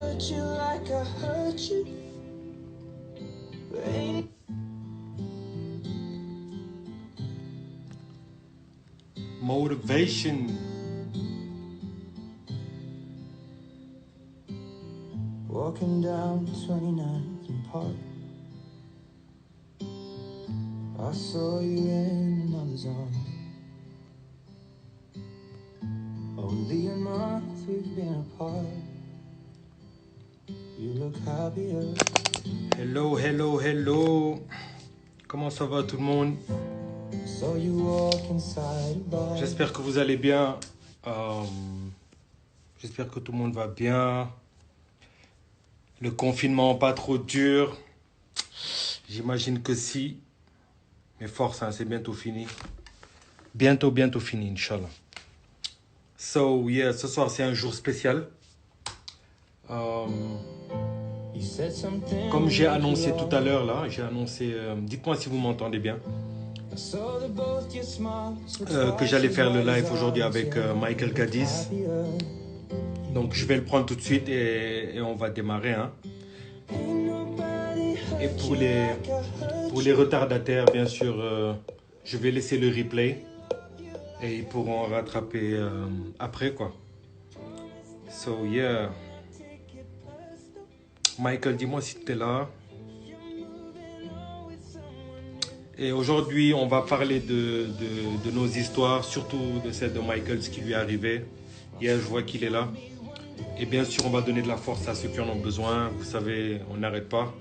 hurt you like I hurt you. Ain't Motivation. walking down 29th and Park. I saw you in another's arms. Only a month we've been apart. You look happier. Hello, hello, hello. Comment ça va tout le monde? Saw you walk inside a bar. J'espère que vous allez bien. Euh, J'espère que tout le monde va bien. Le confinement pas trop dur. J'imagine que si. Mais force, hein, c'est bientôt fini. Bientôt fini, Inch'Allah. So, yeah, ce soir c'est un jour spécial. You said something Comme j'ai that you annoncé loved. tout à l'heure, là, j'ai annoncé, dites-moi si vous m'entendez bien, I saw that both your smiles were que j'allais twice faire le as live wide aujourd'hui as avec yours. Michael Cadiz. Happier. Donc je vais le prendre tout de suite et on va démarrer. Hein. Ain't nobody Et hurt pour you les, like I hurt pour les retardataires, bien sûr, je vais laisser le replay et ils pourront rattraper après, quoi. So, yeah. Michael, dis-moi si tu es là. Et aujourd'hui, on va parler de nos histoires, surtout de celle de Michael, ce qui lui est arrivé. Hier, je vois qu'il est là. Et bien sûr, on va donner de la force à ceux qui en ont besoin. Vous savez, on n'arrête pas.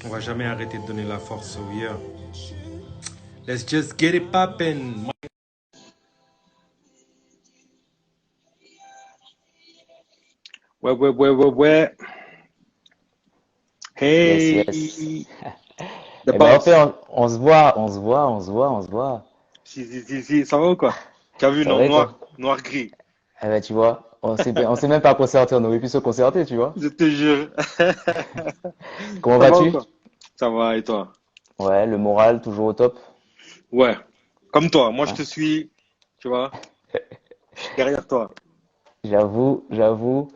On va jamais arrêter de donner la force. So yeah. Let's just get it poppin'. Ouais. Yes, yes. Hey, the Eh ben, en fait, boss. on se voit, on se voit, on se voit, on se voit. Si, ça va ou quoi? Tu as vu, Ça non? va et Noir, toi? noir-gris. Eh ben, tu vois, on s'est même pas concerté, on aurait pu se concerter, tu vois. Je te jure. Comment Ça va ou vas-tu? quoi? Ça va, et toi? Ouais, le moral, toujours au top. Ouais. Comme toi, moi je Ouais. te suis, tu vois, je suis derrière toi. J'avoue, j'avoue.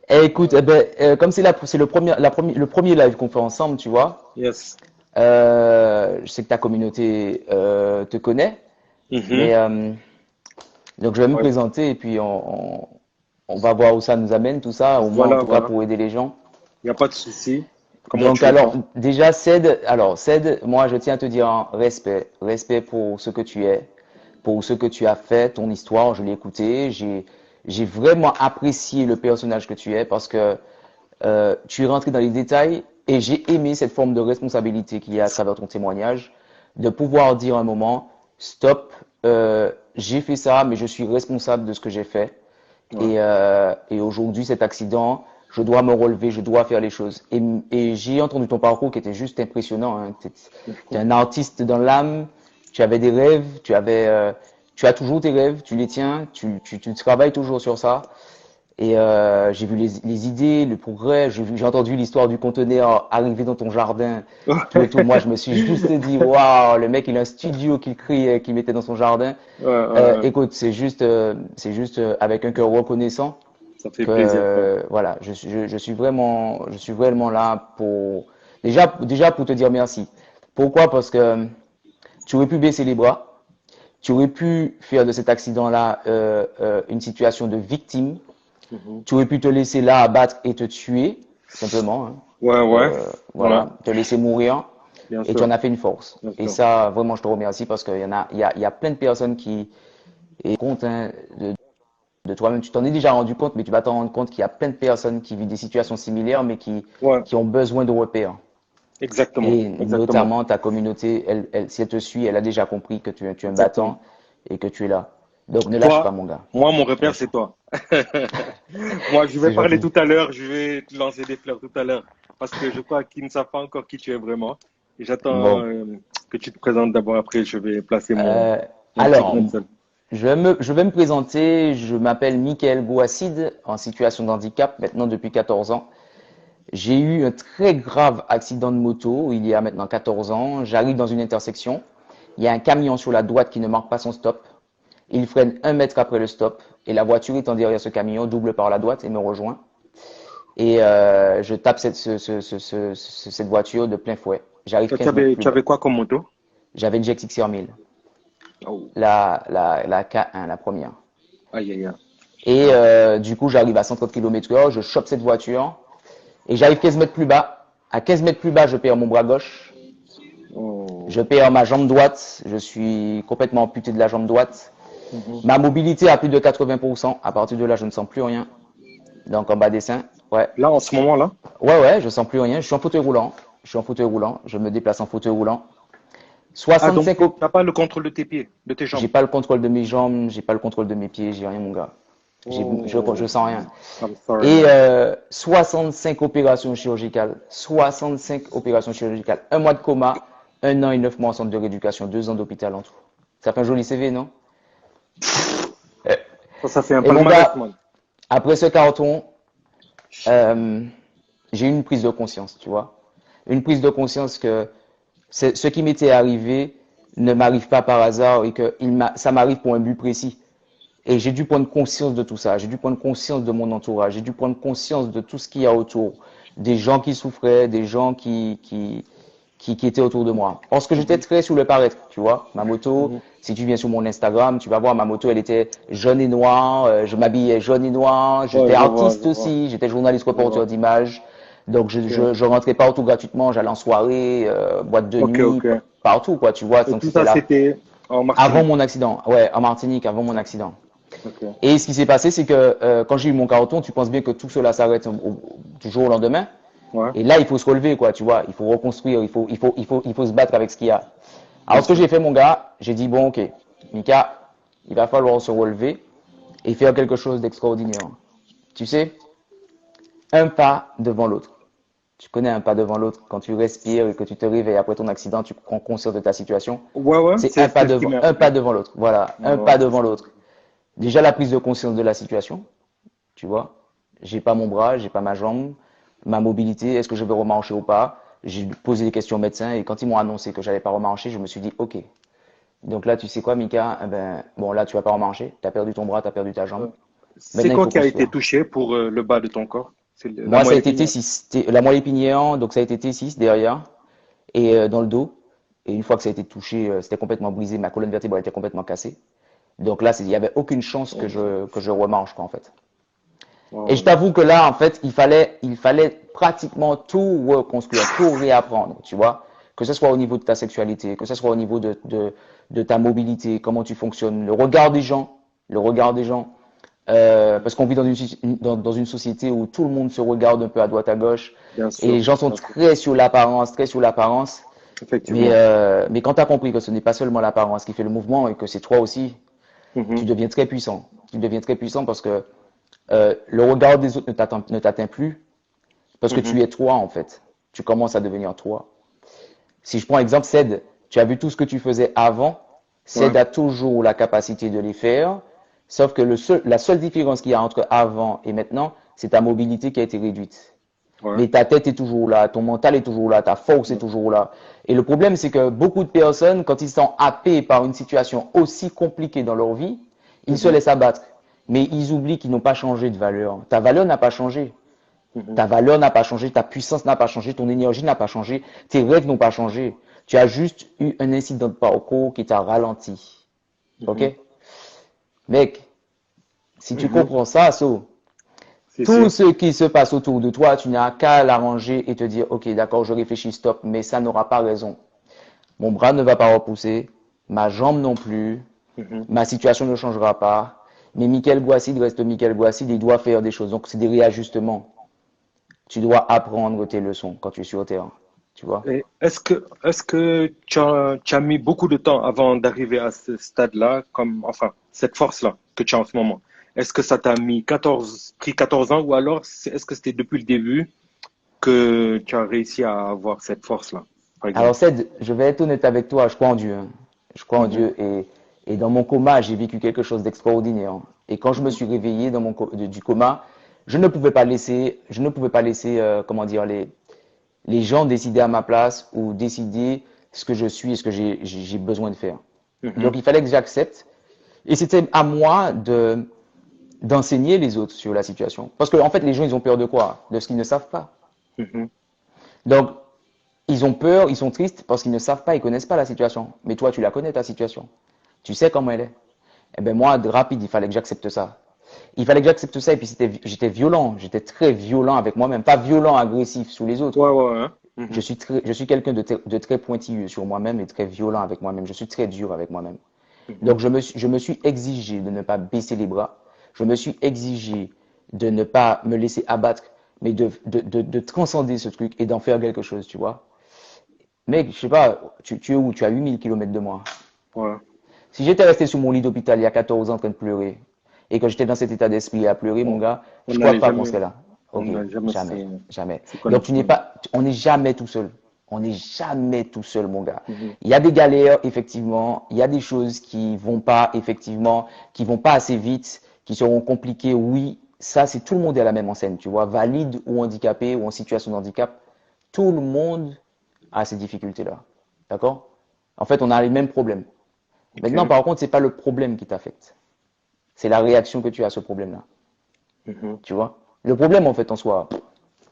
Eh, écoute, eh ben, comme c'est le premier live qu'on fait ensemble, tu vois. Yes. Je sais que ta communauté te connaît, Mhm. mais donc je vais me Ouais. présenter et puis on va voir où ça nous amène, tout ça, au moins en tout cas Voilà. pour aider les gens. Il n'y a pas de souci. Comment Donc tu veux alors faire? déjà Ced, moi je tiens à te dire un respect pour ce que tu es, pour ce que tu as fait, ton histoire, je l'ai écouté, j'ai vraiment apprécié le personnage que tu es parce que tu es rentré dans les détails et j'ai aimé cette forme de responsabilité qu'il y a à travers ton témoignage, de pouvoir dire à un moment stop, j'ai fait ça, mais je suis responsable de ce que j'ai fait. Ouais. Et aujourd'hui, cet accident, je dois me relever, je dois faire les choses. Et j'ai entendu ton parcours qui était juste impressionnant. Hein. Tu es un artiste dans l'âme, tu avais des rêves, tu as toujours tes rêves, tu les tiens, tu travailles toujours sur ça. Et j'ai vu les idées, le progrès, j'ai entendu l'histoire du conteneur arriver dans ton jardin, tout et tout. Moi, je me suis juste dit, waouh, le mec, il a un studio qu'il crée, qu'il mettait dans son jardin. Ouais. Écoute, c'est juste avec un cœur reconnaissant Ça fait plaisir, frère. que voilà, je suis vraiment là pour déjà pour te dire merci. Pourquoi? Parce que tu aurais pu baisser les bras, tu aurais pu faire de cet accident-là une situation de victime, Mhm. tu aurais pu te laisser là abattre et te tuer simplement, hein. Ouais. Ouais, Voilà, te laisser mourir bien et tu en sûr, as fait une force. bien Et sûr. ça, vraiment, je te remercie parce qu'il y en a, il y a plein de personnes qui et compte hein, de toi-même. Tu t'en es déjà rendu compte, mais tu vas t'en rendre compte qu'il y a plein de personnes qui vivent des situations similaires, mais Ouais, qui ont besoin de repères. Et exactement, notamment ta communauté, si elle te suit, elle a déjà compris que tu es un exactement. battant et que tu es là. Donc ne lâche pas, Toi, mon gars. moi, mon Ne repère, lâche c'est pas. toi. Moi, je vais C'est parler gentil. tout à l'heure, je vais te lancer des fleurs tout à l'heure, parce que je crois qu'ils ne savent pas encore qui tu es vraiment. Et j'attends Bon. que tu te présentes d'abord, après je vais placer Euh, mon petit alors, grain de sel. je vais me présenter. Je m'appelle Michael Bouassid, en situation de handicap maintenant depuis 14 ans. J'ai eu un très grave accident de moto il y a maintenant 14 ans. J'arrive dans une intersection. Il y a un camion sur la droite qui ne marque pas son stop. Il freine 1 mètre après le stop et la voiture étant derrière ce camion double par la droite et me rejoint. et je tape cette voiture de plein fouet. J'arrive Toi, 15 mètres plus tu bas. avais quoi comme moto? J'avais une GXX 1000, Oh, la K1, la première. aïe, aïe, aïe. Et du coup, j'arrive à 130 km/h, je chope cette voiture et j'arrive 15 mètres plus bas. À 15 mètres plus bas, je perds mon bras gauche, Oh. je perds ma jambe droite, je suis complètement amputé de la jambe droite. Mhm. Ma mobilité a plus de 80%. À partir de là, je ne sens plus rien. Donc en bas des seins, ouais. Là, en ce moment-là? Ouais, je sens plus rien. Je suis en fauteuil roulant. Je suis en fauteuil roulant. Je me déplace en fauteuil roulant. Ah, donc 65 tu op- n'as pas le contrôle de tes pieds, de tes J'ai jambes. pas le contrôle de mes jambes, j'ai pas le contrôle de mes pieds, j'ai rien, mon gars. Je Oh, sens rien. I'm sorry, Et man. 65 opérations chirurgicales. 65 opérations chirurgicales. 1 mois de coma, 1 an et 9 mois en centre de rééducation, 2 ans d'hôpital en tout. Ça fait un joli CV, non? Euh, Ça fait un Et mon palmarès, gars, man. après ce carton, euh, j'ai eu une prise de conscience, tu vois. Une prise de conscience que ce qui m'était arrivé ne m'arrive pas par hasard et que ça m'arrive pour un but précis. Et j'ai dû prendre conscience de tout ça. J'ai dû prendre conscience de mon entourage. J'ai dû prendre conscience de tout ce qu'il y a autour. Des gens qui souffraient, des gens qui étaient autour de moi. Parce que j'étais Mhm, très sous le paraître, tu vois. Ma moto, mhm. si tu viens sur mon Instagram, tu vas voir, ma moto, elle était jaune et noire. Je m'habillais jaune et noir. Ouais, J'étais artiste je vois, aussi. J'étais journaliste je reporter vois. d'images. Donc, Ok, je rentrais partout gratuitement. J'allais en soirée, boîte de ok, nuit, ok. partout, quoi, tu vois. Et Donc, tout c'était ça, là. c'était en Avant Martinique. mon accident. Ouais, en Martinique, avant mon accident. Ok. Et ce qui s'est passé, c'est que quand j'ai eu mon carton, tu penses bien que tout cela s'arrête du jour au lendemain. Ouais, Et là, il faut se relever, quoi, tu vois. Il faut reconstruire, il faut se battre avec ce qu'il y a. bien Alors, ce que sûr. j'ai fait, mon gars, j'ai dit, bon, ok, Mika, il va falloir se relever et faire quelque chose d'extraordinaire. Tu sais, un pas devant l'autre. Tu connais un pas devant l'autre. Quand tu respires et que tu te réveilles après ton accident, tu prends conscience de ta situation. Ouais, ouais, C'est c'est ce qui m'est un pas arrivé. devant l'autre. Voilà, Ouais, un ouais, pas c'est devant ça. l'autre. Déjà, la prise de conscience de la situation, tu vois. J'ai pas mon bras, j'ai pas ma jambe, ma mobilité, est-ce que je vais remarcher ou pas? J'ai posé des questions au médecin et quand ils m'ont annoncé que j'allais pas remarcher, je me suis dit, ok. Donc là, tu sais quoi, Mika? Eh ben, bon, là, tu vas pas remarcher. Tu as perdu ton bras, tu as perdu ta jambe. Ouais. C'est Maintenant, il quoi faut qui a été construire. touché pour le bas de ton corps? C'est la Moi, ça a moelle été épinière. T6, la moelle épinière, donc ça a été T6 derrière et dans le dos. Et une fois que ça a été touché, c'était complètement brisé, ma colonne vertébrale était complètement cassée. Donc là, il n'y avait aucune chance que je remarche, quoi, en fait. Et je Oh, t'avoue que là, en fait, il fallait pratiquement tout reconstruire, tout réapprendre, tu vois. Que ce soit au niveau de ta sexualité, que ce soit au niveau de ta mobilité, comment tu fonctionnes, le regard des gens, le regard des gens. Parce qu'on vit dans une société où tout le monde se regarde un peu à droite à gauche bien et les sûr, gens sont bien sûr. très sur l'apparence, très sur l'apparence. Effectivement. Mais quand tu as compris que ce n'est pas seulement l'apparence qui fait le mouvement et que c'est toi aussi, tu Mhm, deviens très puissant. Tu deviens très puissant parce que le regard des autres ne t'atteint plus parce que mhm. tu es toi en fait. Tu commences à devenir toi. Si je prends exemple Ced, tu as vu tout ce que tu faisais avant. Ouais, Ced a toujours la capacité de les faire, sauf que la seule différence qu'il y a entre avant et maintenant, c'est ta mobilité qui a été réduite. ouais. Mais ta tête est toujours là, ton mental est toujours là, ta force est Ouais. toujours là. Et le problème, c'est que beaucoup de personnes, quand ils sont happés par une situation aussi compliquée dans leur vie, ils se Mhm, laissent abattre. Mais ils oublient qu'ils n'ont pas changé de valeur. Ta valeur n'a pas changé. mhm, Ta valeur n'a pas changé, ta puissance n'a pas changé, ton énergie n'a pas changé, tes rêves n'ont pas changé. Tu as juste eu un incident de parcours qui t'a ralenti. OK? mhm, Mec, si tu mhm. comprends ça, Si, tout si. ce qui se passe autour de toi, tu n'as qu'à l'arranger et te dire, OK, d'accord, je réfléchis, stop, mais ça n'aura pas raison. Mon bras ne va pas repousser, ma jambe non plus, Mhm. ma situation ne changera pas, mais Michael Boissy reste Michael Boissy, il doit faire des choses. Donc, c'est des réajustements. Tu dois apprendre tes leçons quand tu es sur le terrain. Tu vois? Et est-ce que tu as mis beaucoup de temps avant d'arriver à ce stade-là, comme, enfin, cette force-là que tu as en ce moment? Est-ce que ça t'a pris 14 ans ou alors est-ce que c'était depuis le début que tu as réussi à avoir cette force-là, par Alors, exemple? Ced, je vais être honnête avec toi, je crois en Dieu, hein. Je crois en Mhm, Dieu et dans mon coma, j'ai vécu quelque chose d'extraordinaire. Et quand je me mhm, suis réveillé du coma, je ne pouvais pas laisser, comment dire, les gens décider à ma place ou décider ce que je suis et ce que j'ai besoin de faire. mhm, Donc, il fallait que j'accepte. Et c'était à moi d'enseigner les autres sur la situation. Parce que, en fait, les gens, ils ont peur de quoi? De ce qu'ils ne savent pas. Mhm. Donc, ils ont peur, ils sont tristes parce qu'ils ne savent pas, ils connaissent pas la situation. Mais toi, tu la connais, ta situation. Tu sais comment elle est. Eh ben, moi, rapide, il fallait que j'accepte ça. Il fallait que j'accepte ça et puis j'étais violent, j'étais très violent avec moi-même, pas violent, agressif sous les autres. Ouais, ouais, hein. Mhm. Je suis quelqu'un de très pointilleux sur moi-même et très violent avec moi-même. Je suis très dur avec moi-même. Mhm. Donc, je me suis exigé de ne pas baisser les bras. Je me suis exigé de ne pas me laisser abattre, mais de transcender ce truc et d'en faire quelque chose, tu vois. Mec, je sais pas, tu es où? Tu as 8 000 kilomètres de moi. Ouais. Si j'étais resté sur mon lit d'hôpital il y a 14 ans en train de pleurer, et que j'étais dans cet état d'esprit à pleurer, mon On gars, on je crois n'allait pas qu'on jamais, serait là. on Ok, n'a jamais jamais, fait jamais. ces Donc tu n'es connexions. pas, on n'est jamais tout seul. On n'est jamais tout seul, mon gars. Mhm. Il y a des galères, effectivement. Il y a des choses qui vont pas, effectivement, qui vont pas assez vite, qui seront compliquées. Oui, ça, c'est tout le monde est à la même enseigne, tu vois, valide ou handicapé ou en situation de handicap. Tout le monde a ces difficultés-là. D'accord? En fait, on a les mêmes problèmes. Maintenant, Ok. par contre, c'est pas le problème qui t'affecte. C'est la réaction que tu as à ce problème-là. Mhm. Tu vois? Le problème, en fait, en soi,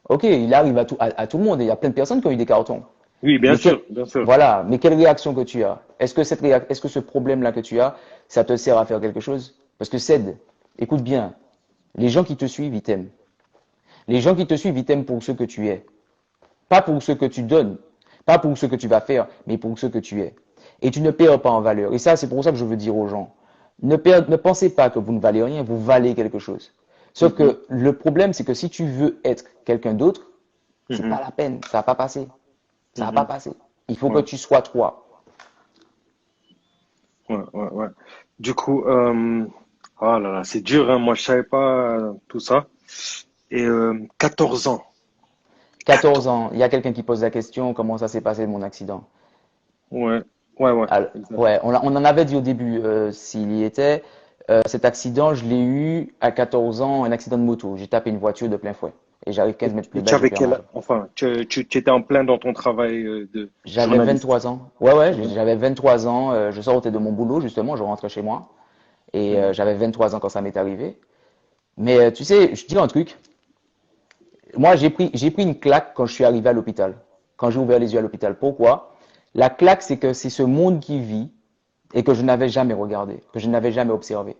ok, il arrive à tout le monde et il y a plein de personnes qui ont eu des cartons. Oui, bien Mais sûr, bien sûr. voilà, mais quelle réaction que tu as? Est-ce que ce problème-là que tu as, ça te sert à faire quelque chose? Parce que Ced, écoute bien, les gens qui te suivent, ils t'aiment. Les gens qui te suivent, ils t'aiment pour ce que tu es. Pas pour ce que tu donnes, pas pour ce que tu vas faire, mais pour ce que tu es. Et tu ne perds pas en valeur. Et ça, c'est pour ça que je veux dire aux gens, ne pensez pas que vous ne valez rien, vous valez quelque chose. Sauf Mhm. que le problème, c'est que si tu veux être quelqu'un d'autre, c'est Mhm. pas la peine, ça va pas passer. Ça va pas Mhm. passer. Il faut que Ouais, tu sois toi. ouais, ouais, ouais. Du coup, oh là là, c'est dur, hein. Moi, je savais pas tout ça. Et 14 ans. 14 ans, il y a quelqu'un qui pose la question, comment ça s'est passé mon accident? Ouais, ouais, ouais, Alors, exact. ouais, on en avait dit au début s'il y était. Cet accident, je l'ai eu à 14 ans, un accident de moto. J'ai tapé une voiture de plein fouet. Et j'arrive 15 mètres plus Et tu bas, j'ai avais perds ma quel, jambe. enfin, tu étais en plein dans ton travail de J'avais journaliste. 23 ans. Ouais, ouais, Ouais. j'avais 23 ans. Je sortais de mon boulot, justement, je rentrais chez moi. Et Mhm. j'avais 23 ans quand ça m'est arrivé. Mais tu sais, je te dis un truc. Moi, j'ai pris une claque quand je suis arrivé à l'hôpital. Quand j'ai ouvert les yeux à l'hôpital. Pourquoi? La claque, c'est que c'est ce monde qui vit et que je n'avais jamais regardé, que je n'avais jamais observé.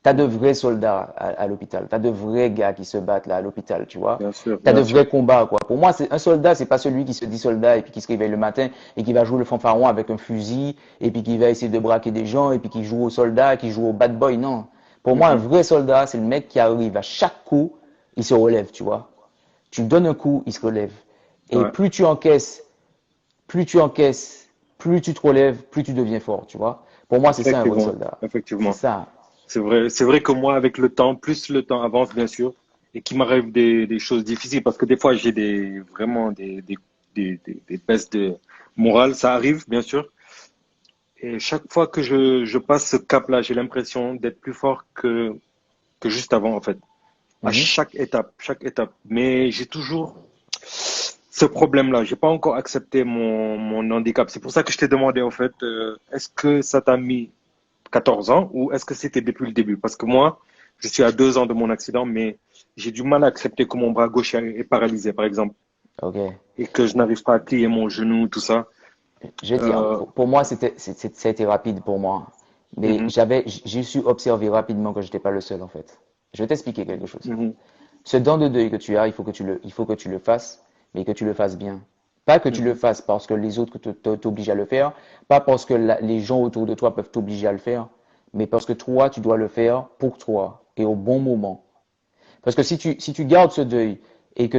T'as de Mhm. vrais soldats à l'hôpital. T'as de vrais gars qui se battent là à l'hôpital, tu vois. Bien sûr, T'as de bien sûr. vrais combats, quoi. Pour moi, un soldat, c'est pas celui qui se dit soldat et puis qui se réveille le matin et qui va jouer le fanfaron avec un fusil et puis qui va essayer de braquer des gens et puis qui joue au soldat, qui joue au bad boy. Non. Pour moi, un Mhm. vrai soldat, c'est le mec qui arrive à chaque coup, il se relève, tu vois. Tu lui donnes un coup, il se relève. Et Ouais, plus tu encaisses, plus tu te relèves, plus tu deviens fort, tu vois. Pour moi, c'est ça un vrai effectivement, soldat. C'est effectivement. ça. C'est vrai que moi, avec le temps, plus le temps avance, bien sûr, et qu'il m'arrive des choses difficiles, parce que des fois, j'ai vraiment des baisses de morale, ça arrive, bien sûr. Et chaque fois que je passe ce cap-là, j'ai l'impression d'être plus fort que juste avant, en fait. À Mhm. chaque étape. Mais j'ai toujours ce problème-là. J'ai pas encore accepté mon handicap. C'est pour ça que je t'ai demandé, en fait, est-ce que ça t'a mis 14 ans ou est-ce que c'était depuis le début? Parce que moi, je suis à 2 ans de mon accident, mais j'ai du mal à accepter que mon bras gauche est paralysé, par exemple, Ok. et que je n'arrive pas à plier mon genou, tout ça. Je vais dire, Euh, pour moi, ça a été rapide pour moi. Mais mhm, j'ai su observer rapidement que j'étais pas le seul, en fait. Je vais t'expliquer quelque chose. mhm, Ce dent de deuil que tu as, il faut que tu le fasses, mais que tu le fasses bien. Pas que tu le mhm, fasses parce que les autres t'obligent à le faire, pas parce que les gens autour de toi peuvent t'obliger à le faire, mais parce que toi, tu dois le faire pour toi et au bon moment. Parce que si tu gardes ce deuil et que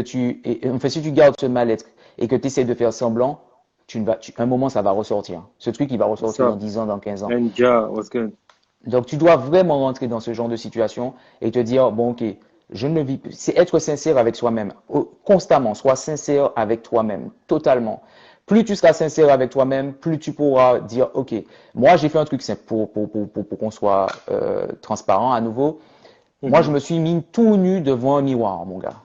enfin, si tu gardes ce mal-être et que tu essaies de faire semblant, un moment, ça va ressortir. Ce truc, il va c'est ressortir dans ça. 10 ans, dans 15 ans. India, what's good? Donc, tu dois vraiment rentrer dans ce genre de situation et te dire, bon, ok, je ne vis plus. C'est être sincère avec soi-même. Constamment, sois sincère avec toi-même, totalement. Plus tu seras sincère avec toi-même, plus tu pourras dire, ok, moi, j'ai fait un truc simple pour qu'on soit transparent à nouveau. Moi, je Mhm, me suis mis tout nu devant un miroir, mon gars.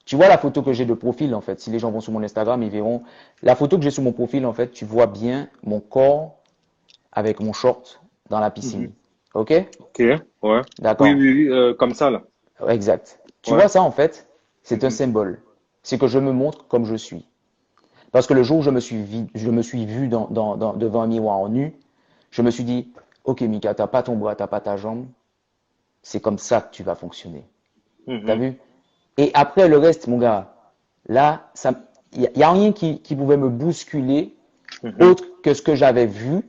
Tu vois la photo que j'ai de profil, en fait. Si les gens vont sur mon Instagram, ils verront. La photo que j'ai sur mon profil, en fait, tu vois bien mon corps avec mon short dans la mhm, piscine. Ok? Ok, ouais. D'accord. Oui, oui, oui, comme ça, là. Exact. Tu Ouais. vois ça, en fait, c'est un Mhm. symbole. C'est que je me montre comme je suis. Parce que le jour où je me suis vu devant un miroir en nu, je me suis dit, ok Mika, t'as pas ton bras, t'as pas ta jambe, c'est comme ça que tu vas fonctionner. T'as Mhm. vu? Et après le reste, mon gars, là, y a rien qui pouvait me bousculer Mhm. autre que ce que j'avais vu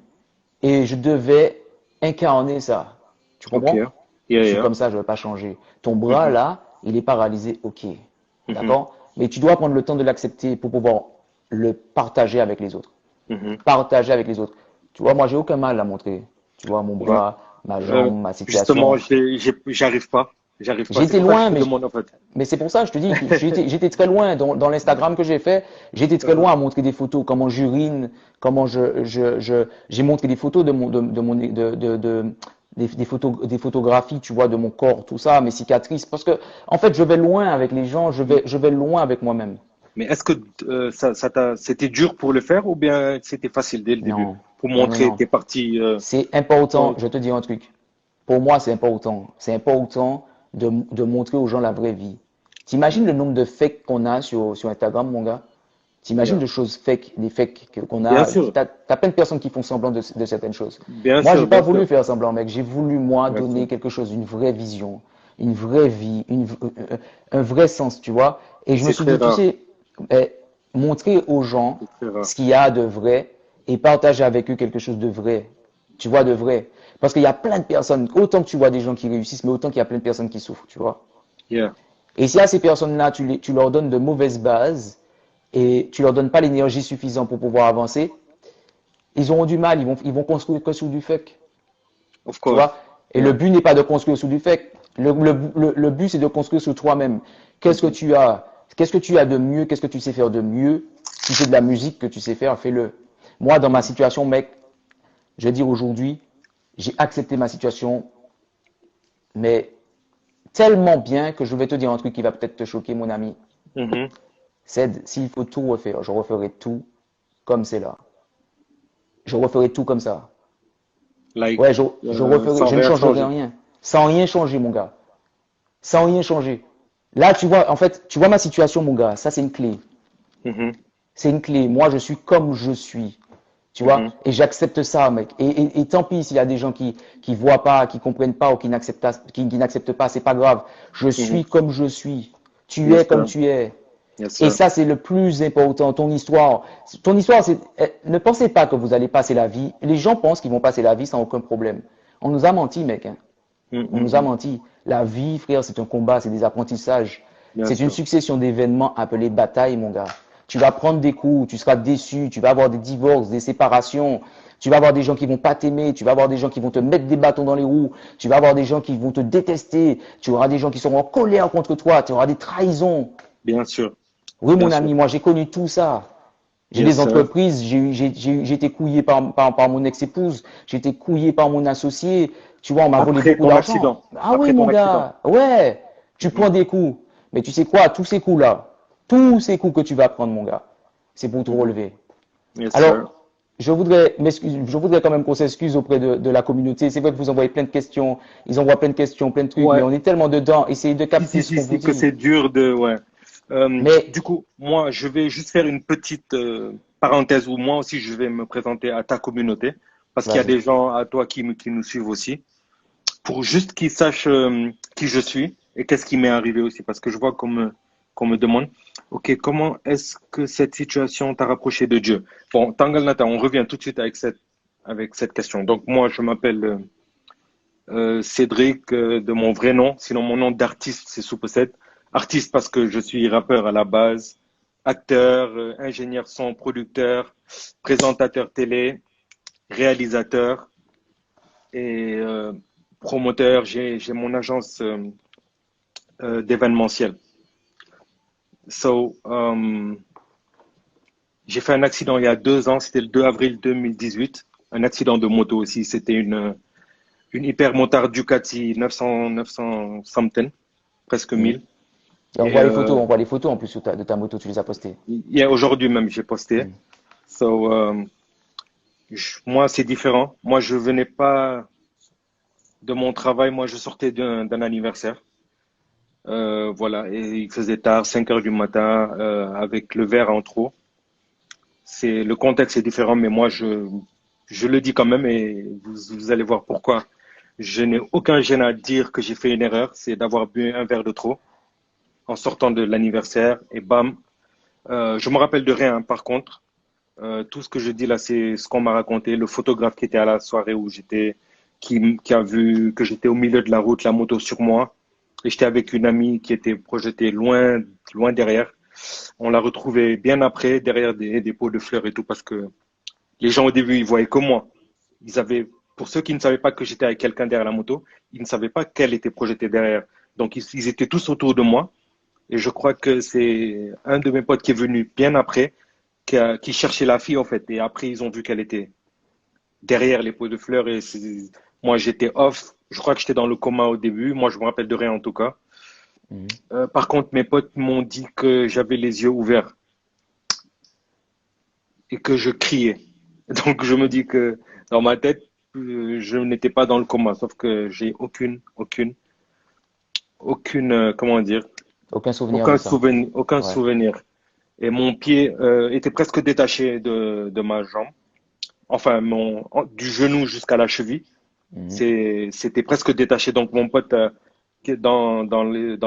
et je devais incarner ça. Tu Ok. comprends? Yeah, Je suis yeah. comme ça, je ne vais pas changer. Ton bras, Mhm. là, il est paralysé, ok. Mhm. D'accord? Mais tu dois prendre le temps de l'accepter pour pouvoir le partager avec les autres. Mhm. Partager avec les autres. Tu vois, moi, j'ai aucun mal à montrer. Tu vois, mon Ouais. bras, ma Euh, jambe, ma Justement, situation. j'arrive pas. J'arrive pas. C'est J'étais pour ça que je loin, te demande, en fait. mais c'est pour ça que je te dis que j'étais très loin dans l'Instagram que j'ai fait. J'étais très Uh-huh. loin à montrer des photos, comment j'urine, comment j'ai montré des photos de mon, des photographies, tu vois, de mon corps, tout ça, mes cicatrices. Parce que, en fait, je vais loin avec les gens, je vais loin avec moi-même. Mais est-ce que c'était dur pour le faire ou bien c'était facile dès le début Non, pour non, non, montrer non. tes parties C'est important, sans- je te dis un truc. Pour moi, c'est important. C'est important de montrer aux gens la vraie vie. T'imagines le nombre de fakes qu'on a sur Instagram, mon gars? T'imagines Yeah. de choses fake, des fakes qu'on Bien a. sûr, T'as plein de personnes qui font semblant de certaines choses. bien Moi, sûr, j'ai pas bien voulu sûr, faire semblant, mec. J'ai voulu, moi, bien sûr. donner quelque chose, une vraie vision, une vraie vie, un vrai sens, tu vois. Et je me C'est suis très dit, tu rare, sais, montrer aux gens c'est très rare. ce qu'il y a de vrai et partager avec eux quelque chose de vrai. Tu vois, de vrai. Parce qu'il y a plein de personnes, autant que tu vois des gens qui réussissent, mais autant qu'il y a plein de personnes qui souffrent, tu vois. Yeah. Et si à ces personnes-là, tu leur donnes de mauvaises bases et tu leur donnes pas l'énergie suffisante pour pouvoir avancer, ils auront du mal, ils vont construire que sous du fake, Of tu course. vois. Et le Yeah. but n'est pas de construire sous du fake. Le but, c'est de construire sur toi-même. Qu'est-ce que Mhm. tu as? Qu'est-ce que tu as de mieux? Qu'est-ce que tu sais faire de mieux? Si c'est de la musique que tu sais faire, fais-le. Moi, dans ma Mhm. situation, mec, je vais dire aujourd'hui, j'ai accepté ma situation, mais tellement bien que je vais te dire un truc qui va peut-être te choquer, mon ami. Mhm. C'est s'il faut tout refaire, je referai tout comme c'est là. Je referai tout comme ça. Like, Ouais, je referai, sans je ne rien changerai changer. rien. Sans rien changer, mon gars. Sans rien changer. Là, tu vois, en fait, tu vois ma situation, mon gars. Ça, c'est une clé. Mhm. C'est une clé. Moi, je suis comme je suis. Tu vois? Mhm. Et j'accepte ça, mec. Et tant pis s'il y a des gens qui voient pas, qui comprennent pas ou qui n'acceptent pas, c'est pas grave. Je Mhm. suis comme je suis. Tu Yes, es comme sir. tu es. Yes, Et sir. ça, c'est le plus important, ton histoire. Ton histoire, c'est, ne pensez pas que vous allez passer la vie. Les gens pensent qu'ils vont passer la vie sans aucun problème. On nous a menti, mec, hein. On nous a Mhm. menti. La vie, frère, c'est un combat, c'est des apprentissages. Bien C'est une sûr. succession d'événements appelés batailles, mon gars. Tu vas prendre des coups, tu seras déçu, tu vas avoir des divorces, des séparations, tu vas avoir des gens qui vont pas t'aimer, tu vas avoir des gens qui vont te mettre des bâtons dans les roues, tu vas avoir des gens qui vont te détester, tu auras des gens qui seront en colère contre toi, tu auras des trahisons. Bien sûr. Oui, Bien mon sûr. ami, moi j'ai connu tout ça. J'ai Yes, des sir. entreprises, j'ai été couillé par mon ex-épouse, j'ai été couillé par mon associé. Tu vois, on m'a volé Après beaucoup ton d'argent. accident. Ah oui, Après mon ton accident. gars, ouais, tu Mhm. prends des coups. Mais tu sais quoi, tous ces coups-là, tous ces coups que tu vas prendre, mon gars, c'est pour te Mhm. relever. Yes, sir. Alors, je voudrais quand même qu'on s'excuse auprès de la communauté. C'est vrai que vous envoyez plein de questions, ils envoient plein de questions, plein de trucs, mais Ouais. on est tellement dedans, essayez de Si, capter si, ce si, qu'on vous si, que dit. c'est dur de, ouais. Mais, Du coup, moi, je vais juste faire une petite parenthèse où moi aussi, je vais me présenter à ta communauté parce qu'il y a vas-y, des gens à toi qui nous suivent aussi pour juste qu'ils sachent qui je suis et qu'est-ce qui m'est arrivé aussi parce que je vois qu'on me demande, OK, comment est-ce que cette situation t'a rapproché de Dieu? Bon, Tangal Nata, on revient tout de suite avec cette question. Donc, moi, je m'appelle Cédric de mon vrai nom, sinon mon nom d'artiste c'est Soupocède. Artiste parce que je suis rappeur à la base, acteur, ingénieur son, producteur, présentateur télé, réalisateur et promoteur. J'ai mon agence d'événementiel. So, j'ai fait un accident il y a 2 ans, c'était le 2 avril 2018. Un accident de moto aussi, c'était une hypermotard Ducati 900 something, presque hmm. 1000. Et Et on voit les photos en plus de ta moto, tu les as postées. aujourd'hui même, j'ai posté. Hmm. So, moi, c'est différent. Moi, je venais pas. De mon travail, moi, je sortais d'un anniversaire. Voilà, et il faisait tard, 5 heures du matin, avec le verre en trop. Le contexte est différent, mais moi, je le dis quand même et vous allez voir pourquoi. Je n'ai aucun gêne à dire que j'ai fait une erreur, c'est d'avoir bu un verre de trop en sortant de l'anniversaire et bam. Je me rappelle de rien, par contre. Tout ce que je dis là, c'est ce qu'on m'a raconté. Le photographe qui était à la soirée où j'étais, qui a vu que j'étais au milieu de la route, la moto sur moi, et j'étais avec une amie qui était projetée loin, loin derrière. On l'a retrouvée bien après, derrière des pots de fleurs et tout, parce que les gens au début, ils voyaient que moi. Pour ceux qui ne savaient pas que j'étais avec quelqu'un derrière la moto, ils ne savaient pas qu'elle était projetée derrière. Donc, ils étaient tous autour de moi. Et je crois que c'est un de mes potes qui est venu bien après, qui cherchait la fille, en fait. Et après, ils ont vu qu'elle était derrière les pots de fleurs. Moi, j'étais off. Je crois que j'étais dans le coma au début. Moi, je me rappelle de rien, en tout cas. Mhm. Par contre, mes potes m'ont dit que j'avais les yeux ouverts et que je criais. Donc, je me dis que dans ma tête, je n'étais pas dans le coma, sauf que j'ai aucune, comment dire, Aucun souvenir de ça. aucun Ouais. souvenir. Et mon pied était presque détaché de ma jambe, enfin du genou jusqu'à la cheville. Mhm. C'était presque détaché. Donc mon pote qui est dans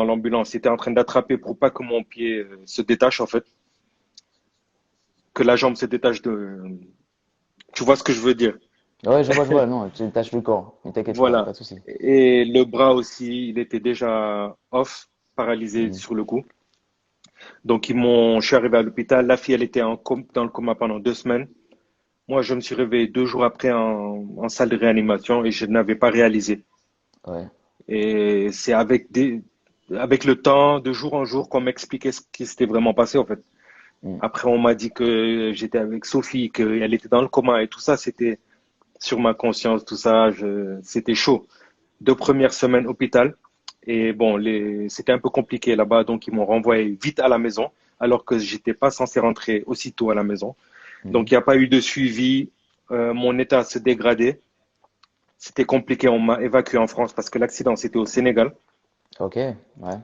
l'ambulance était en train d'attraper pour pas que mon pied se détache en fait, que la jambe se détache de. Tu vois ce que je veux dire? Ouais, je vois, non, tu tâches le corps. Ne t'inquiète pas Voilà. de souci. Et le bras aussi, il était déjà off, paralysé Mhm. sur le coup. Donc je suis arrivé à l'hôpital. La fille, elle était dans le coma pendant 2 semaines. Moi, je me suis réveillé 2 jours après en salle de réanimation et je n'avais pas réalisé. Ouais. Et c'est avec le temps, de jour en jour, qu'on m'expliquait ce qui s'était vraiment passé, en fait. Mhm. Après, on m'a dit que j'étais avec Sophie, qu'elle était dans le coma et tout ça, c'était sur ma conscience, tout ça, c'était chaud. 2 premières semaines hôpital. Et bon, c'était un peu compliqué là-bas, donc ils m'ont renvoyé vite à la maison, alors que j'étais pas censé rentrer aussitôt à la maison. Mhm. Donc, il n'y a pas eu de suivi. Mon état se dégradait. C'était compliqué. On m'a évacué en France parce que l'accident, c'était au Sénégal. Ok, ouais.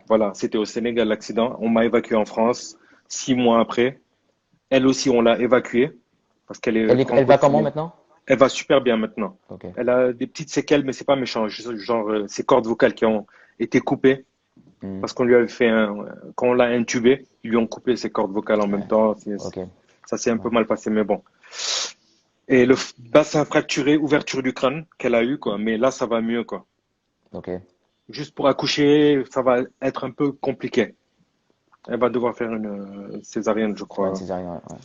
Voilà, c'était au Sénégal l'accident. On m'a évacué en France 6 mois après. Elle aussi, on l'a évacuée parce qu'elle est Elle va comment franco-sénégalaise. maintenant? Elle va super bien maintenant. Ok. Elle a des petites séquelles, mais c'est pas méchant. Genre, ses cordes vocales qui ont été coupées Mhm. parce qu'on lui avait fait quand on l'a intubé, ils lui ont coupé ses cordes vocales en même Ouais. temps. Ok. Ça s'est un Ouais. peu mal passé, mais bon. Et le bassin fracturé, ouverture du crâne qu'elle a eu, quoi. Mais là, ça va mieux, quoi. Ok. Juste pour accoucher, ça va être un peu compliqué. Elle va devoir faire une césarienne, je Ouais, une crois. césarienne, ouais.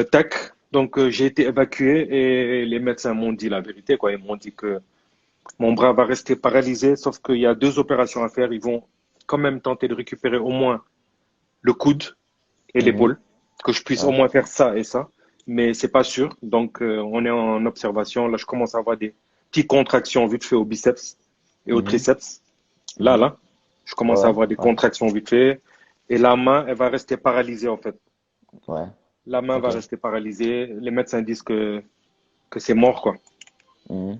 Et tac, donc j'ai été évacué et les médecins m'ont dit la vérité, quoi. Ils m'ont dit que mon bras va rester paralysé, sauf qu'il y a 2 opérations à faire. Ils vont quand même tenter de récupérer au moins le coude et Mhm. l'épaule, que je puisse au Ouais. moins faire ça et ça. Mais c'est pas sûr. Donc on est en observation. Là, je commence à avoir des petites contractions vite fait au biceps et au Mhm. triceps. Mhm. Là, je commence à Ouais, avoir des ouais, contractions vite fait. Et la main, elle va rester paralysée en fait. ouais. La main Ok. va rester paralysée. Les médecins disent que c'est mort, quoi. Mhm.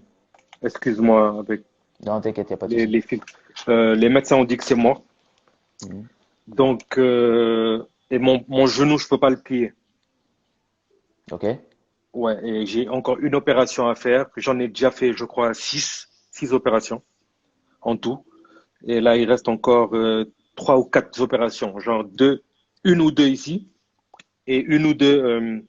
Excuse-moi avec Non, t'inquiète, y a pas de souci. les films. Les médecins ont dit que c'est mort. Mhm. Donc, et mon genou, je peux pas le plier. Ok. Ouais, et j'ai encore une opération à faire. J'en ai déjà fait, je crois, six opérations en tout. Et là, il reste encore 3 ou 4 opérations, genre une ou deux ici et une ou deux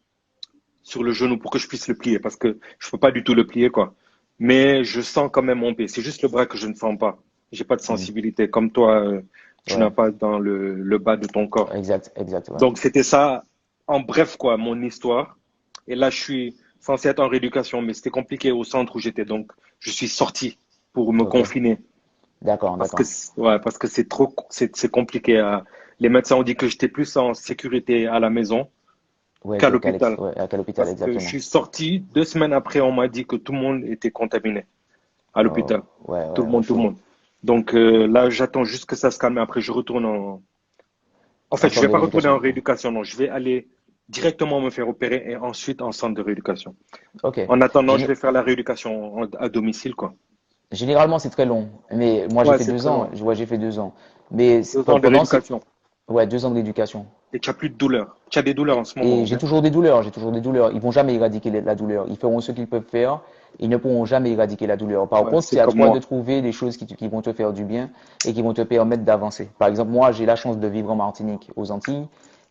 sur le genou pour que je puisse le plier parce que je peux pas du tout le plier, quoi. Mais je sens quand même mon pied. C'est juste le bras que je ne sens pas. J'ai pas de Mhm. sensibilité comme toi, tu n'as Ouais. pas dans le bas de ton corps. Exact, exact, ouais. Donc c'était ça, en bref, quoi, mon histoire. Et là, je suis censé être en rééducation, mais c'était compliqué au centre où j'étais. Donc, je suis sorti pour me Ok. confiner D'accord, parce que, d'accord. ouais, parce que c'est compliqué. Les médecins ont dit que j'étais plus en sécurité à la maison Ouais, qu'à l'hôpital. ouais, à quel hôpital Parce que je exactement? suis sorti 2 semaines après, on m'a dit que tout le monde était contaminé à Oh, l'hôpital. ouais, Tout le ouais, ouais, monde, tout le chaud. monde. Donc là, j'attends juste que ça se calme. Après, je retourne en. En En fait, je centre vais de pas retourner en rééducation. rééducation. Non, je vais aller directement me faire opérer et ensuite en centre de rééducation. Ok. En attendant, je J'ima- vais faire la rééducation à domicile, quoi. Généralement, c'est très long. Mais moi, j'ai Ouais, fait c'est deux très ans. long. Ouais, j'ai fait 2 ans. Mais 2 ans de pendant rééducation. ouais, 2 ans de rééducation. Et tu as plus de douleur. Tu as des douleurs en ce moment, Et ou j'ai bien? toujours des douleurs, j'ai toujours des douleurs. Ils vont jamais éradiquer la douleur. Ils feront ce qu'ils peuvent faire. Ils ne pourront jamais éradiquer la douleur. Par Ouais, contre, c'est c'est à comme toi de moi. trouver des choses qui vont te faire du bien et qui vont te permettre d'avancer. Par exemple, moi, j'ai la chance de vivre en Martinique, aux Antilles,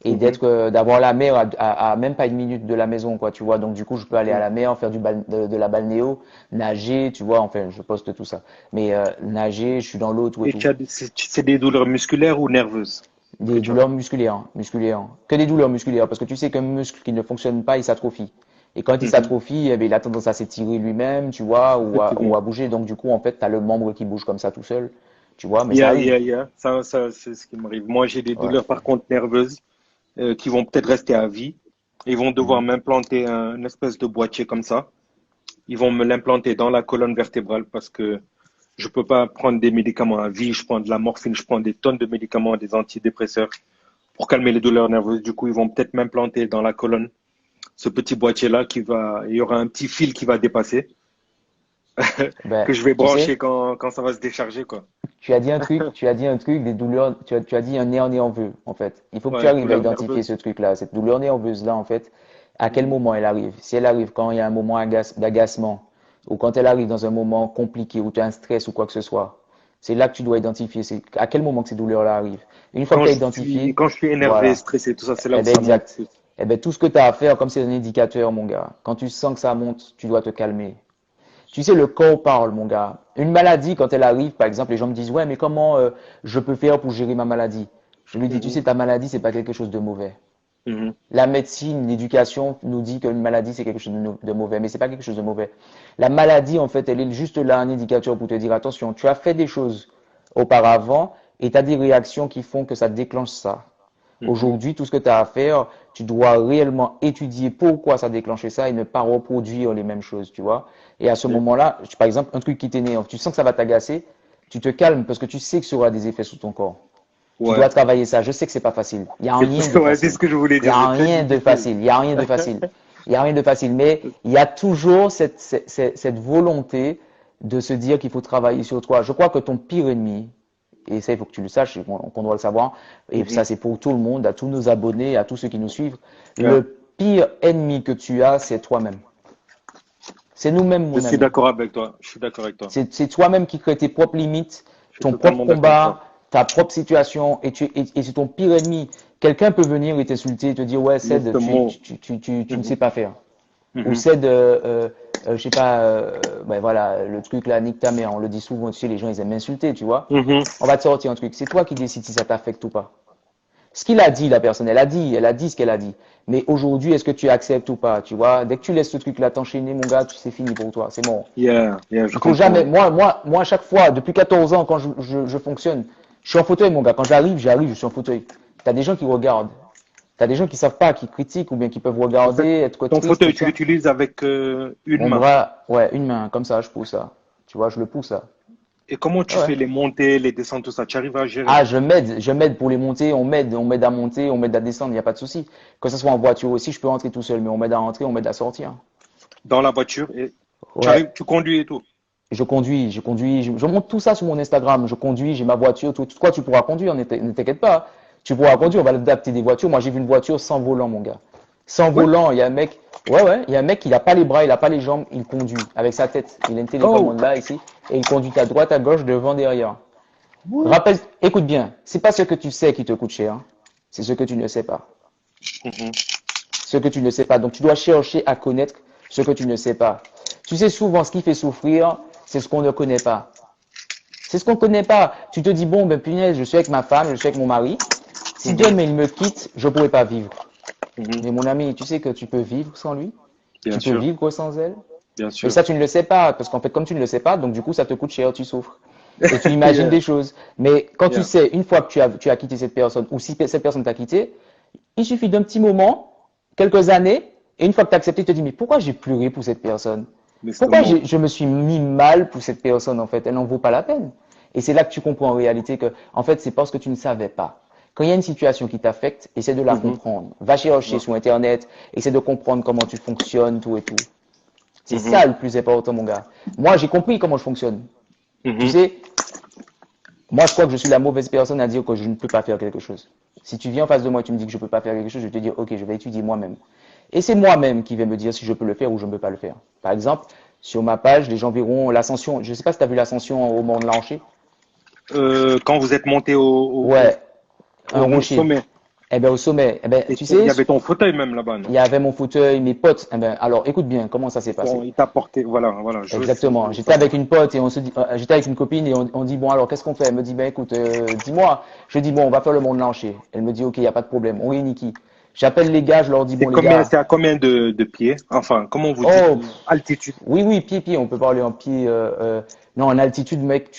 et Mhm. d'avoir la mer à même pas une minute de la maison, quoi, tu vois. Donc, du coup, je peux aller à Ouais. la mer, faire de la balnéo, nager, tu vois. Enfin, je poste tout ça. Mais nager, je suis dans l'eau, tout et Et tout. c'est des douleurs musculaires ou nerveuses que Des tu as? douleurs musculaires, musculaires. Que des douleurs musculaires, parce que tu sais qu'un muscle qui ne fonctionne pas, il s'atrophie. Et quand il Mhm. s'atrophie, eh bien, il a tendance à s'étirer lui-même, tu vois, ou Effectivement. à bouger. Donc, du coup, en fait, tu as le membre qui bouge comme ça tout seul, tu vois, mais ça Yeah, arrive. yeah, yeah. Ça, c'est ce qui m'arrive. Moi, j'ai des Ouais. douleurs, par contre, nerveuses, qui vont peut-être rester à vie. Ils vont devoir Mhm. m'implanter une espèce de boîtier comme ça. Ils vont me l'implanter dans la colonne vertébrale parce que je peux pas prendre des médicaments à vie. Je prends de la morphine, je prends des tonnes de médicaments, des antidépresseurs pour calmer les douleurs nerveuses. Du coup, ils vont peut-être m'implanter dans la colonne ce petit boîtier-là il y aura un petit fil qui va dépasser, Ben, que je vais tu sais, brancher quand ça va se décharger, quoi. tu as dit un truc, des douleurs, tu as dit un nerf nerveux, en fait. Il faut que tu Ouais, arrives à douleur identifier nerveuse. ce truc-là, cette douleur nerveuse-là, en fait, à quel Mhm. moment elle arrive. Si elle arrive quand il y a un moment d'agacement, ou quand elle arrive dans un moment compliqué, où tu as un stress ou quoi que ce soit, c'est là que tu dois identifier, c'est à quel moment que ces douleurs-là arrivent. Une fois que tu as identifié, Quand je suis énervé, voilà. stressé, tout ça, c'est là Eh où ben ça monte exact. plus. Eh ben tout ce que tu as à faire, comme c'est un indicateur, mon gars, quand tu sens que ça monte, tu dois te calmer. Tu sais, le corps parle, mon gars. Une maladie, quand elle arrive, par exemple, les gens me disent, ouais, mais comment je peux faire pour gérer ma maladie? Je lui dis, tu Mhm. sais, ta maladie, c'est pas quelque chose de mauvais. Mhm. La médecine, l'éducation nous dit qu'une maladie, c'est quelque chose de mauvais, mais c'est pas quelque chose de mauvais. La maladie, en fait, elle est juste là, un indicateur pour te dire, attention, tu as fait des choses auparavant et tu as des réactions qui font que ça déclenche ça. Mhm. Aujourd'hui, tout ce que tu as à faire, tu dois réellement étudier pourquoi ça a déclenché ça et ne pas reproduire les mêmes choses, tu vois. Et à ce Yeah. moment-là, par exemple, un truc qui t'énerve, tu sens que ça va t'agacer, tu te calmes parce que tu sais que ça aura des effets sur ton corps. Tu Ouais. dois travailler ça. Je sais que c'est pas facile. Il y a rien de Ouais, c'est facile. ce que je voulais Il y dire. C'est a très rien de difficile. facile. Il y a rien de facile. Il y a rien de facile. Mais il y a toujours cette volonté de se dire qu'il faut travailler sur toi. Je crois que ton pire ennemi, et ça, il faut que tu le saches, qu'on doit le savoir, et ça, Mhm. c'est pour tout le monde, à tous nos abonnés, à tous ceux qui nous suivent. Yeah. Le pire ennemi que tu as, c'est toi-même. C'est nous-mêmes, Je mon suis ami. d'accord avec toi. Je suis d'accord avec toi. C'est toi-même qui crée tes propres limites, Je suis ton propre totalement d'accord avec combat, toi. ta propre situation, et c'est ton pire ennemi. Quelqu'un peut venir et t'insulter, et te dire, ouais, Mais Ced, ce mot. tu ne sais Mhm. pas faire. Ou Mhm. Ced, je sais pas, ben voilà, le truc là, nique ta mère, on le dit souvent, tu sais, les gens, ils aiment m'insulter, tu vois. Mhm. On va te sortir un truc. C'est toi qui décides si ça t'affecte ou pas. Ce qu'il a dit, la personne, elle a dit ce qu'elle a dit. Mais aujourd'hui, est-ce que tu acceptes ou pas, tu vois? Dès que tu laisses ce truc-là t'enchaîner, mon gars, c'est fini pour toi, c'est mort. Yeah, yeah, je Il faut jamais, comprends. moi, à chaque fois, depuis 14 ans, quand je fonctionne, je suis en fauteuil, mon gars. Quand j'arrive, je suis en fauteuil. T'as des gens qui regardent. T'as des gens qui savent pas, qui critiquent ou bien qui peuvent En fait, regarder, être ton triste, tout fauteuil, tu ça. l'utilises avec une Mon main. bras, ouais, une main, comme ça, je pousse ça. Tu vois, je le pousse ça. Et comment Ouais, tu ouais. fais les montées, les descentes, tout ça? Tu arrives à gérer? Ah, je m'aide pour les monter, on m'aide à monter, on m'aide à descendre, il n'y a pas de souci. Que ce soit en voiture aussi, je peux rentrer tout seul, mais on m'aide à rentrer, on m'aide à sortir. Dans la voiture et tu Ouais, arrives, tu conduis et tout. je conduis, je monte tout ça sur mon Instagram. Je conduis, j'ai ma voiture, tout. Toi, tu pourras conduire, ne t'inquiète pas. Tu pourras conduire, on va adapter des voitures. Moi, j'ai vu une voiture sans volant, mon gars. Sans What? volant, il y a un mec, ouais, il y a un mec qui n'a pas les bras, il n'a pas les jambes, il conduit avec sa tête. Il a une Oh, télécommande là, ici, et il conduit à droite, à gauche, devant, derrière. Rappelle, what? écoute bien, c'est pas ce que tu sais qui te coûte cher, c'est ce que tu ne sais pas. Mhm. Ce que tu ne sais pas. Donc, tu dois chercher à connaître ce que tu ne sais pas. Tu sais, souvent, ce qui fait souffrir, c'est ce qu'on ne connaît pas. C'est ce qu'on ne connaît pas. Tu te dis, bon, ben punaise, je suis avec ma femme, je suis avec mon mari. Si Mhm. demain il me quitte, je ne pourrai pas vivre. Mhm. Mais mon ami, tu sais que tu peux vivre sans lui? Bien Tu peux sûr, vivre sans elle? bien Mais sûr. ça, tu ne le sais pas, parce qu'en fait, comme tu ne le sais pas, donc du coup, ça te coûte cher, tu souffres. Et tu imagines Yeah, des choses. Mais quand tu yeah. sais, une fois que tu as quitté cette personne, ou si cette personne t'a quitté, il suffit d'un petit moment, quelques années, et une fois que tu as accepté, tu te dis, mais pourquoi j'ai pleuré pour cette personne? Pourquoi Justement. je me suis mis mal pour cette personne, en fait? Elle n'en vaut pas la peine. Et c'est là que tu comprends en réalité que, en fait, c'est parce que tu ne savais pas. Quand il y a une situation qui t'affecte, essaie de la Mhm. comprendre. Va chercher Ouais. sur Internet, essaie de comprendre comment tu fonctionnes, tout et tout. C'est Mhm. ça le plus important, mon gars. Moi, j'ai compris comment je fonctionne. Tu sais, moi, je crois que je suis la mauvaise personne à dire que je ne peux pas faire quelque chose. Si tu viens en face de moi et tu me dis que je ne peux pas faire quelque chose, je vais te dire, ok, je vais étudier moi-même. Et c'est moi-même qui vais me dire si je peux le faire ou je ne peux pas le faire. Par exemple, sur ma page, les gens verront l'ascension. Je ne sais pas si tu as vu l'ascension au Mont Blanc. Quand vous êtes monté Ouais, un au rocher. sommet, Eh ben, au sommet, eh ben, et tu il sais, y avait ton fauteuil même là-bas, il non? y avait mon fauteuil, mes potes. Eh ben, alors, écoute bien, comment ça s'est Bon, passé? il t'a porté, voilà, Exactement. J'étais avec une pote et j'étais avec une copine et on dit bon alors qu'est-ce qu'on fait? Elle me dit ben écoute, dis-moi. Je dis bon on va faire le monde entier. Elle me dit ok y a pas de problème. On réunit qui? J'appelle les gars, je leur dis bon les gars. C'est à combien de pieds? Enfin, comment vous dites Oh altitude? oui pied on peut parler en pied. Non en altitude mec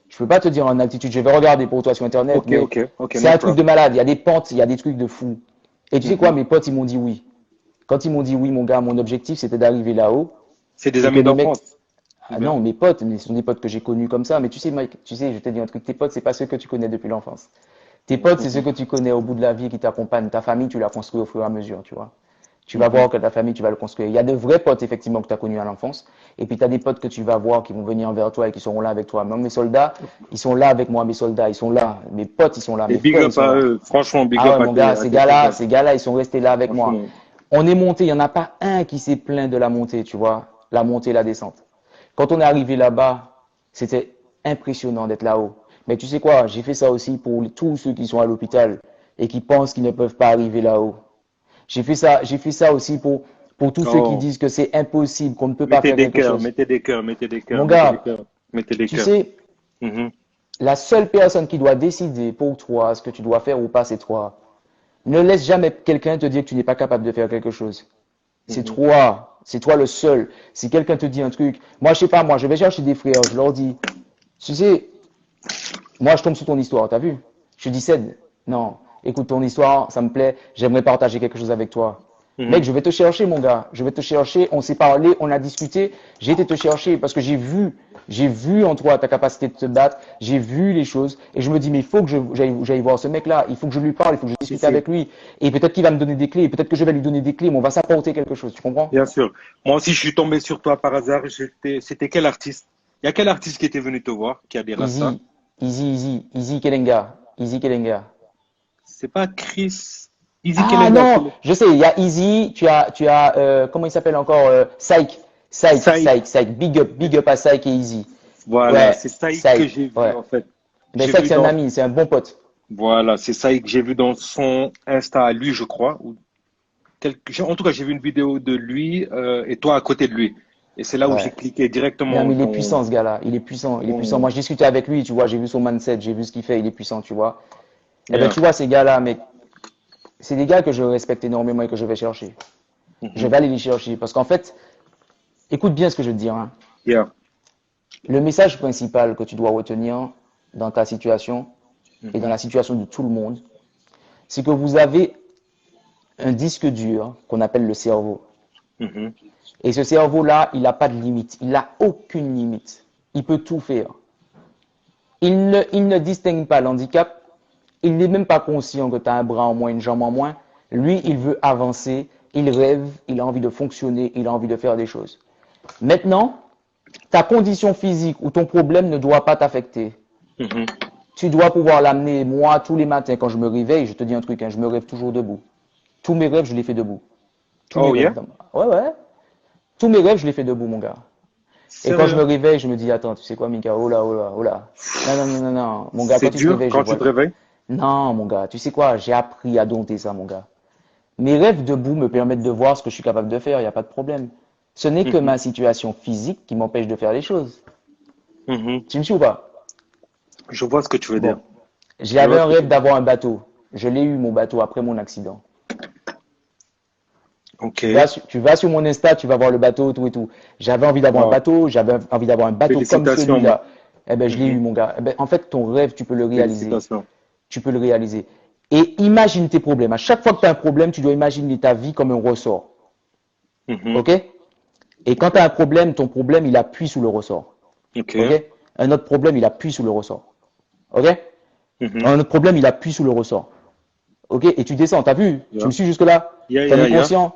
je peux pas te dire en altitude. Je vais regarder pour toi sur internet mais Ok, c'est no un truc de problem. malade. Il y a des pentes, il y a des trucs de fou. Et tu sais quoi Mhm. mes potes ils m'ont dit oui. Quand ils m'ont dit oui mon gars mon objectif c'était d'arriver là-haut C'est des et que amis les mecs. d'enfance, ou Ah bien? non, mes potes, mais ce sont des potes que j'ai connus comme ça. Mais tu sais, Mike, tu sais, je t'ai dit un truc, tes potes, c'est pas ceux que tu connais depuis l'enfance. Tes potes, c'est ceux Mhm. que tu connais au bout de la vie qui t'accompagnent. Ta famille, tu l'as construit au fur et à mesure, tu vois. Tu vas Mhm. voir que ta famille, tu vas le construire. Il y a de vrais potes, effectivement, que tu as connus à l'enfance. Et puis, tu as des potes que tu vas voir qui vont venir vers toi et qui seront là avec toi. Même mes soldats, ils sont là avec moi, mes soldats, ils sont là. Mes potes, ils sont là. Et Mes big frères, ils up sont à là. eux, franchement, big Ah up ouais, mon gars, à tes soldats, ces gars-là, ils sont restés là avec moi. franchement. On est monté, il n'y en a pas un qui s'est plaint de la montée, tu vois. La montée, la descente. Quand on est arrivé là-bas, c'était impressionnant d'être là-haut. Mais tu sais quoi, j'ai fait ça aussi pour tous ceux qui sont à l'hôpital et qui pensent qu'ils ne peuvent pas arriver là-haut. J'ai fait ça aussi pour tous ceux qui Oh, disent que c'est impossible, qu'on ne peut pas mettez faire des quelque cœurs, chose. mettez des cœurs, mettez des Mon cœurs, mettez des gars, cœurs, mettez des tu cœurs. sais, Mhm. la seule personne qui doit décider pour toi ce que tu dois faire ou pas, c'est toi. Ne laisse jamais quelqu'un te dire que tu n'es pas capable de faire quelque chose. C'est Mhm. toi. C'est toi le seul. Si quelqu'un te dit un truc, moi je sais pas, moi je vais chercher des frères, je leur dis, tu sais, moi je tombe sur ton histoire, t'as vu? Je dis Ced, non, écoute ton histoire, ça me plaît, j'aimerais partager quelque chose avec toi. Mec, Mhm. je vais te chercher mon gars, je vais te chercher, on s'est parlé, on a discuté, j'ai été te chercher parce que j'ai vu en toi ta capacité de te battre, j'ai vu les choses et je me dis mais il faut que j'aille voir ce mec-là, il faut que je lui parle, il faut que je Si, discute si, avec lui et peut-être qu'il va me donner des clés, peut-être que je vais lui donner des clés, mais on va s'apporter quelque chose, tu comprends? bien sûr. Moi aussi, je suis tombé sur toi par hasard. C'était quel artiste? Il y a quel artiste qui était venu te voir, qui a des rastas? Easy, easy Kelenga, easy Kelenga. C'est pas Chris. Easy Ah Kelenga. non, je sais, il y a Easy, comment il s'appelle encore, Saïk. Psych, big up à Psych et Easy. Voilà, Ouais, c'est Saïk que Psych, j'ai vu ouais. en fait. Ben J'ai Psych vu c'est un dans. ami, c'est un bon pote. Voilà, c'est Saïk que j'ai vu dans son Insta à lui, je crois. En tout cas, j'ai vu une vidéo de lui et toi à côté de lui. Et c'est là où j'ai Ouais. cliqué Non, directement mais il est puissant ce gars-là, il est puissant, il est puissant. Moi, je discutais avec lui, tu vois, j'ai vu son mindset, j'ai vu ce qu'il fait, il est puissant, tu vois. Eh ben, Yeah. tu vois, ces gars-là, mec, c'est des gars que je respecte énormément et que je vais chercher. Je Mhm. vais aller les chercher parce qu'en fait, écoute bien ce que je veux te dire, hein. Yeah. Le message principal que tu dois retenir dans ta situation et dans Mhm. la situation de tout le monde, c'est que vous avez un disque dur qu'on appelle le cerveau. Mhm. Et ce cerveau-là, il n'a pas de limite. Il n'a aucune limite. Il peut tout faire. Il ne distingue pas l'handicap. Il n'est même pas conscient que tu as un bras en moins, une jambe en moins. Lui, il veut avancer. Il rêve. Il a envie de fonctionner. Il a envie de faire des choses. Maintenant, ta condition physique ou ton problème ne doit pas t'affecter. Mhm. Tu dois pouvoir l'amener. Moi, tous les matins, quand je me réveille, je te dis un truc, hein, je me rêve toujours debout. Tous mes rêves, je les fais debout. Tous mes Oh rêves. yeah? Ouais, ouais. Tous mes rêves, je les fais debout, mon gars. Et quand je me Sérieux? réveille, je me dis, attends, tu sais quoi, Mika, oh là, oh là, oh là. Non, non, non, non, non. Mon gars, C'est quand tu te dur réveilles, je quand tu vois. te réveilles? Non, mon gars, tu sais quoi, j'ai appris à dompter ça, mon gars. Mes rêves debout me permettent de voir ce que je suis capable de faire, il n'y a pas de problème. Ce n'est que Mhm. ma situation physique qui m'empêche de faire les choses. Mhm. Tu me suis ou pas? Je vois ce que tu veux dire. Bon. Je J'avais vois ce un que tu rêve veux dire. d'avoir un bateau. Je l'ai eu, mon bateau, après mon accident. Ok. Tu vas sur mon Insta, tu vas voir le bateau, tout et tout. J'avais envie d'avoir un Wow. bateau, j'avais envie d'avoir un bateau comme Félicitations, man. celui-là. Eh ben, je l'ai eu, Mhm. mon gars. Eh ben, en fait, ton rêve, tu peux le réaliser. Félicitations. Tu peux le réaliser. Et imagine tes problèmes. À chaque fois que tu as un problème, tu dois imaginer ta vie comme un ressort. Mhm. OK? Et quand tu as un problème, ton problème, il appuie sous le ressort. Ok. OK? Un autre problème, il appuie sous le ressort. OK? Mhm. Un autre problème, il appuie sous le ressort. OK? Et tu descends. T'as vu? Tu Yeah. me suis jusque-là? Yeah, T'en yeah, es yeah. conscient?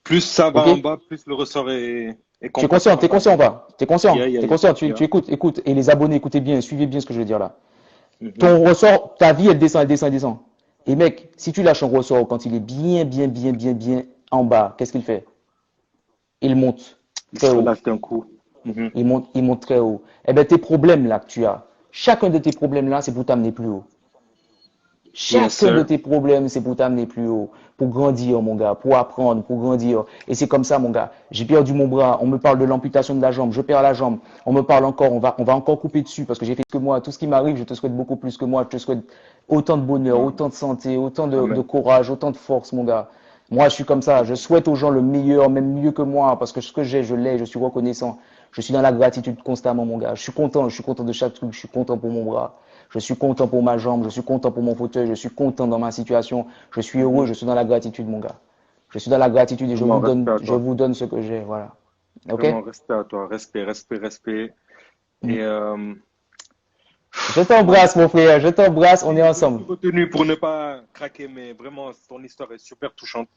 Plus ça va OK? en bas, plus le ressort est. Et Tu es qu'on passe conscient, par t'es là. conscient ou pas? T'es conscient, Yeah, yeah, t'es yeah, conscient, tu, yeah. tu écoutes, écoute. Et les abonnés, écoutez bien, suivez bien ce que je veux dire là. Mhm. Ton ressort, ta vie, elle descend, elle descend, elle descend. Et mec, si tu lâches un ressort quand il est bien en bas, qu'est-ce qu'il fait? Il monte Il très se haut. relâche d'un coup. Mhm. Il monte très haut. Eh bien, tes problèmes là que tu as, chacun de tes problèmes là, c'est pour t'amener plus haut. Yes, Chacun de sir. tes problèmes, c'est pour t'amener plus haut, pour grandir, mon gars, pour apprendre, pour grandir. Et c'est comme ça, mon gars. J'ai perdu mon bras, on me parle de l'amputation de la jambe, je perds la jambe. On me parle encore, on va encore couper dessus parce que j'ai fait ce que moi. Tout ce qui m'arrive, je te souhaite beaucoup plus que moi. Je te souhaite autant de bonheur, Mhm. autant de santé, autant de Amen. courage, autant de force, mon gars. Moi, je suis comme ça. Je souhaite aux gens le meilleur, même mieux que moi, parce que ce que j'ai, je l'ai, je suis reconnaissant. Je suis dans la gratitude constamment, mon gars. Je suis content de chaque truc, je suis content pour mon bras. Je suis content pour ma jambe, je suis content pour mon fauteuil, je suis content dans ma situation, je suis heureux, Mhm. je suis dans la gratitude, mon gars. Je suis dans la gratitude et Vraiment, respect à je toi. vous donne ce que j'ai, voilà. Ok? Vraiment, respect à toi. Respect, respect, respect. Mm. Et Je voilà. t'embrasse, mon frère, je t'embrasse, on est Je me ensemble. suis retenu pour ne pas craquer, mais vraiment, ton histoire est super touchante.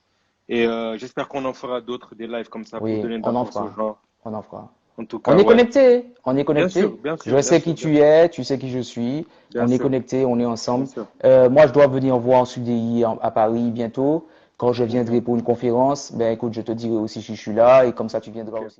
Et j'espère qu'on en fera d'autres, des lives comme ça, pour Oui, donner de la on en force aux fera, gens. on en fera. En tout On cas, est ouais. connecté, on est Bien sûr, connecté. bien sûr, Je bien sais sûr, qui bien tu sûr, es, tu sais qui je suis. bien On est sûr, connecté, on est bien ensemble. sûr. Moi, je dois venir voir en CDI à Paris bientôt. Quand je viendrai Mhm. pour une conférence, ben écoute, je te dirai aussi si je suis là et comme ça tu viendras Ok. aussi.